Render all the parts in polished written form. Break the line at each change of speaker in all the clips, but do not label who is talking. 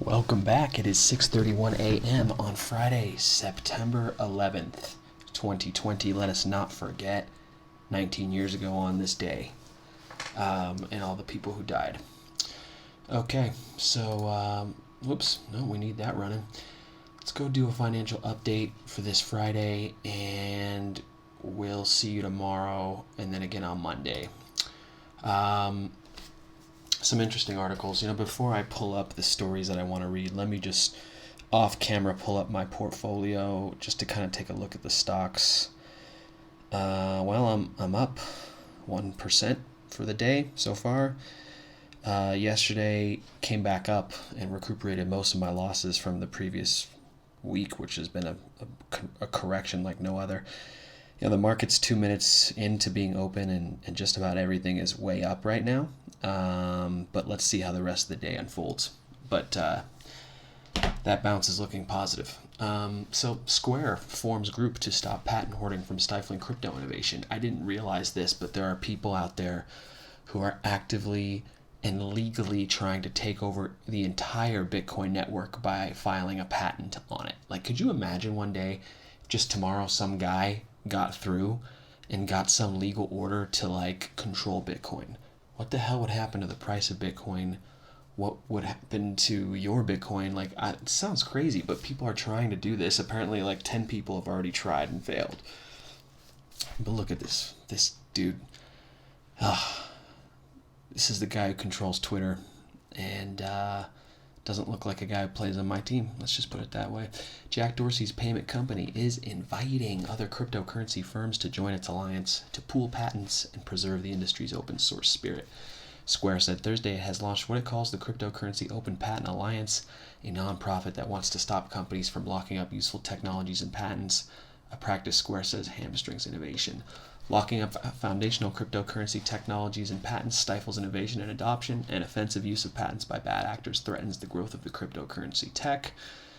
Welcome back. It is 6:31 a.m. on Friday, September 11th, 2020. Let us not forget 19 years ago on this day, and all the people who died. Okay, so, whoops, no, we need that running. Let's go do a financial update for this Friday, and we'll see you tomorrow, and then again on Monday. Um, some interesting articles. Before I pull up the stories that I want to read, let me just off camera pull up my portfolio just to kind of take a look at the stocks. I'm up 1% for the day so far. Yesterday came back up and recuperated most of my losses from the previous week, which has been a correction like no other. The market's 2 minutes into being open, and just about everything is way up right now. But let's see how the rest of the day unfolds. But that bounce is looking positive. So Square forms group to stop patent hoarding from stifling crypto innovation. I didn't realize this, but there are people out there who are actively and legally trying to take over the entire Bitcoin network by filing a patent on it. Like, could you imagine one day, just tomorrow, some guy got through and got some legal order to control Bitcoin? What the hell would happen to the price of Bitcoin? What would happen to your Bitcoin? It sounds crazy, but people are trying to do this. Apparently, 10 people have already tried and failed. But look at this dude. This is the guy who controls Twitter, and doesn't look like a guy who plays on my team. Let's just put it that way. Jack Dorsey's payment company is inviting other cryptocurrency firms to join its alliance to pool patents and preserve the industry's open source spirit. Square said Thursday it has launched what it calls the Cryptocurrency Open Patent Alliance, a nonprofit that wants to stop companies from locking up useful technologies and patents, a practice Square says hamstrings innovation. Locking up foundational cryptocurrency technologies and patents stifles innovation and adoption, and offensive use of patents by bad actors threatens the growth of the cryptocurrency tech,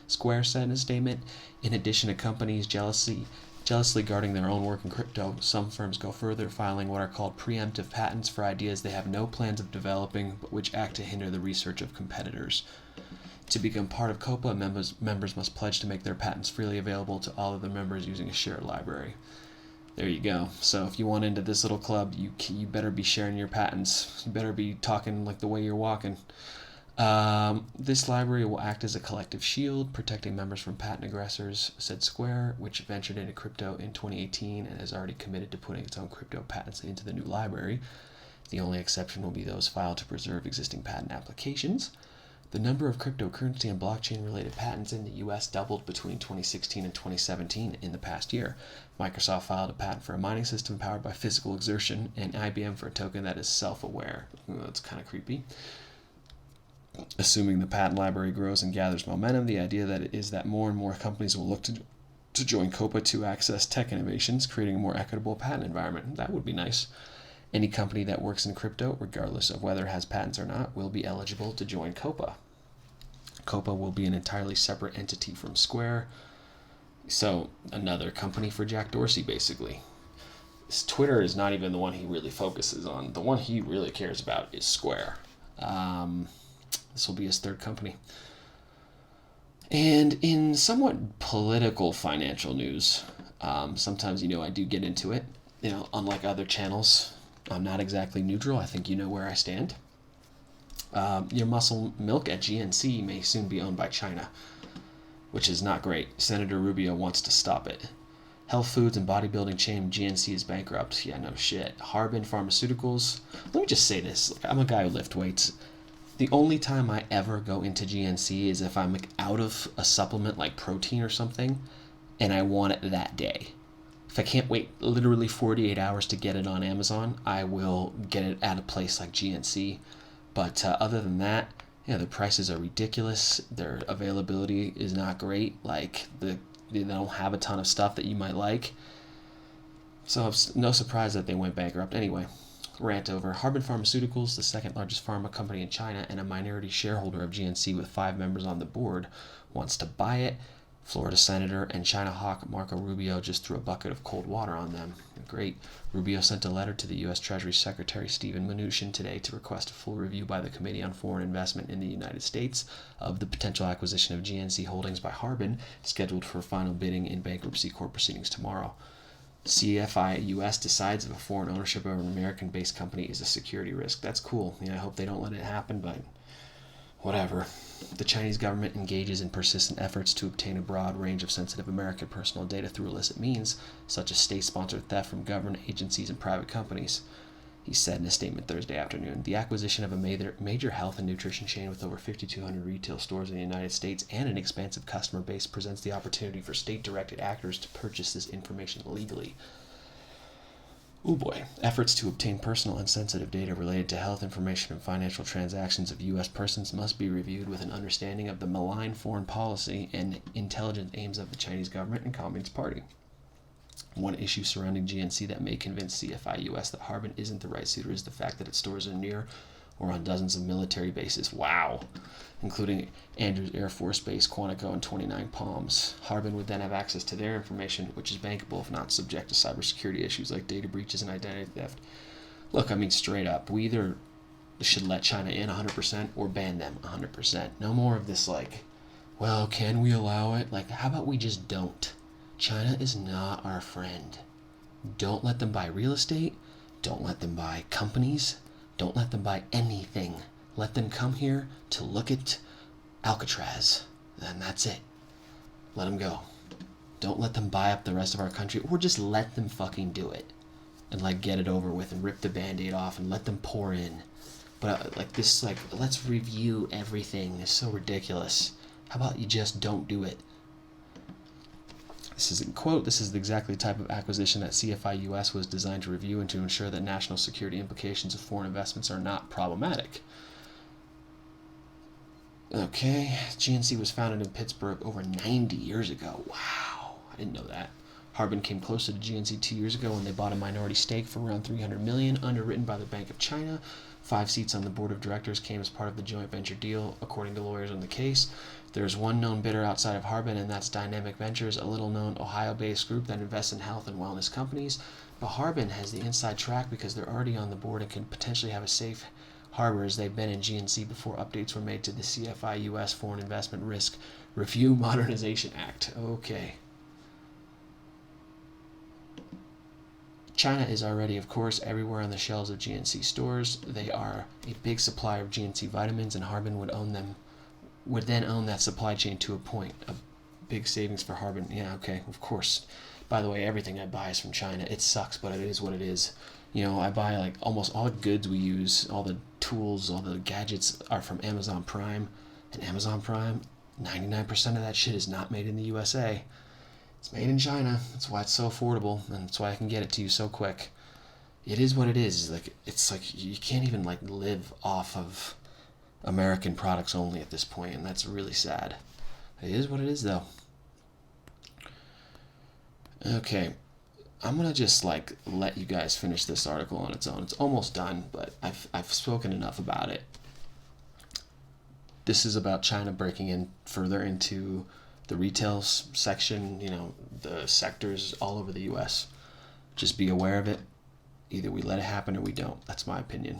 Square said in a statement. In addition to companies jealously guarding their own work in crypto, some firms go further, filing what are called preemptive patents for ideas they have no plans of developing, but which act to hinder the research of competitors. To become part of COPA, members must pledge to make their patents freely available to all of the members using a shared library. There you go. So if you want into this little club, you better be sharing your patents. You better be talking like the way you're walking. This library will act as a collective shield, protecting members from patent aggressors, said Square, which ventured into crypto in 2018 and has already committed to putting its own crypto patents into the new library. The only exception will be those filed to preserve existing patent applications. The number of cryptocurrency and blockchain-related patents in the U.S. doubled between 2016 and 2017 in the past year. Microsoft filed a patent for a mining system powered by physical exertion, and IBM for a token that is self-aware. That's kind of creepy. Assuming the patent library grows and gathers momentum, the idea is that more and more companies will look to join COPA to access tech innovations, creating a more equitable patent environment. That would be nice. Any company that works in crypto, regardless of whether it has patents or not, will be eligible to join COPA. COPA will be an entirely separate entity from Square. So, another company for Jack Dorsey, basically. Twitter is not even the one he really focuses on. The one he really cares about is Square. This will be his third company. And in somewhat political financial news, sometimes, I do get into it. Unlike other channels, I'm not exactly neutral. I think you know where I stand. Your muscle milk at GNC may soon be owned by China, which is not great. Senator Rubio wants to stop it. Health foods and bodybuilding chain GNC is bankrupt. Yeah, no shit. Harbin Pharmaceuticals. Let me just say this. I'm a guy who lifts weights. The only time I ever go into GNC is if I'm out of a supplement like protein or something, and I want it that day. If I can't wait literally 48 hours to get it on Amazon, I will get it at a place like GNC. But other than that, the prices are ridiculous. Their availability is not great. They don't have a ton of stuff that you might like. So it's no surprise that they went bankrupt. Anyway, rant over. Harbin Pharmaceuticals, the second largest pharma company in China and a minority shareholder of GNC with 5 members on the board, wants to buy it Florida Senator and China hawk Marco Rubio just threw a bucket of cold water on them. Great. Rubio sent a letter to the U.S. Treasury Secretary Steven Mnuchin today to request a full review by the Committee on Foreign Investment in the United States of the potential acquisition of GNC Holdings by Harbin, scheduled for final bidding in bankruptcy court proceedings tomorrow. CFI US decides if a foreign ownership of an American-based company is a security risk. That's cool. I hope they don't let it happen, but whatever. The Chinese government engages in persistent efforts to obtain a broad range of sensitive American personal data through illicit means, such as state-sponsored theft from government agencies and private companies. He said in a statement Thursday afternoon, the acquisition of a major health and nutrition chain with over 5,200 retail stores in the United States and an expansive customer base presents the opportunity for state-directed actors to purchase this information legally. Oh boy. Efforts to obtain personal and sensitive data related to health information and financial transactions of U.S. persons must be reviewed with an understanding of the malign foreign policy and intelligence aims of the Chinese government and Communist Party. One issue surrounding GNC that may convince CFI US that Harbin isn't the right suitor is the fact that its stores are near or on dozens of military bases. Wow. Including Andrews Air Force Base, Quantico, and 29 Palms. Harbin would then have access to their information, which is bankable if not subject to cybersecurity issues like data breaches and identity theft. Look, straight up, we either should let China in 100% or ban them 100%. No more of this well, can we allow it? How about we just don't? China is not our friend. Don't let them buy real estate. Don't let them buy companies. Don't let them buy anything. Let them come here to look at Alcatraz. And that's it. Let them go. Don't let them buy up the rest of our country, or just let them fucking do it. And get it over with and rip the band-aid off and let them pour in. But let's review everything. It's so ridiculous. How about you just don't do it? This is a quote. This is exactly the type of acquisition that CFI US was designed to review and to ensure that national security implications of foreign investments are not problematic. Okay, GNC was founded in Pittsburgh over 90 years ago. Wow, I didn't know that. Harbin came closer to GNC 2 years ago when they bought a minority stake for around $300 million, underwritten by the Bank of China. 5 seats on the board of directors came as part of the joint venture deal, according to lawyers on the case. There's one known bidder outside of Harbin, and that's Dynamic Ventures, a little-known Ohio-based group that invests in health and wellness companies. But Harbin has the inside track because they're already on the board and can potentially have a safe harbor as they've been in GNC before updates were made to the CFI US Foreign Investment Risk Review Modernization Act. Okay. China is already, of course, everywhere on the shelves of GNC stores. They are a big supplier of GNC vitamins, and Harbin would then own that supply chain to a point. A big savings for Harbin. Yeah, okay, of course. By the way, everything I buy is from China. It sucks, but it is what it is. I buy almost all the goods we use, all the tools, all the gadgets are from Amazon Prime. And Amazon Prime, 99% of that shit is not made in the USA. It's made in China. That's why it's so affordable, and that's why I can get it to you so quick. It is what it is. It's you can't even live off of American products only at this point, and that's really sad. It is what it is, though. Okay, I'm gonna just let you guys finish this article on its own. It's almost done, but I've spoken enough about it. This is about China breaking in further into the retail section, the sectors all over the U.S. Just be aware of it. Either we let it happen or we don't. That's my opinion.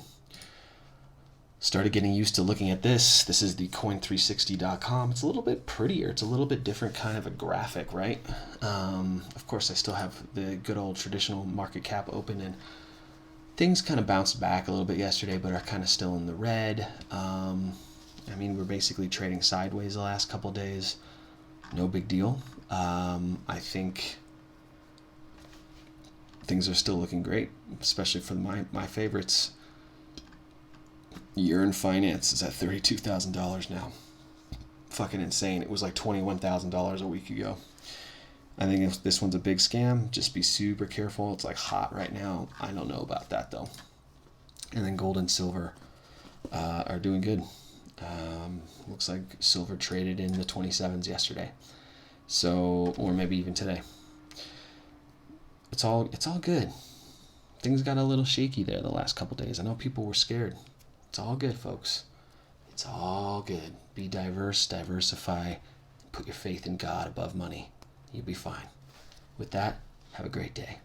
Started getting used to looking at this. This is the coin360.com. It's a little bit prettier. It's a little bit different kind of a graphic, right? Of course, I still have the good old traditional market cap open, and things kind of bounced back a little bit yesterday, but are kind of still in the red. We're basically trading sideways the last couple days. No big deal. I think things are still looking great, especially for my favorites. Year in finance is at $32,000 now. Fucking insane. It was $21,000 a week ago. I think if this one's a big scam, just be super careful. It's hot right now. I don't know about that though. And then gold and silver are doing good. Looks like silver traded in the 27s yesterday. So, or maybe even today. It's all good. Things got a little shaky there the last couple days. I know people were scared. It's all good, folks. It's all good. Be diverse, diversify, Put your faith in God above money. You'll be fine. With that, have a great day.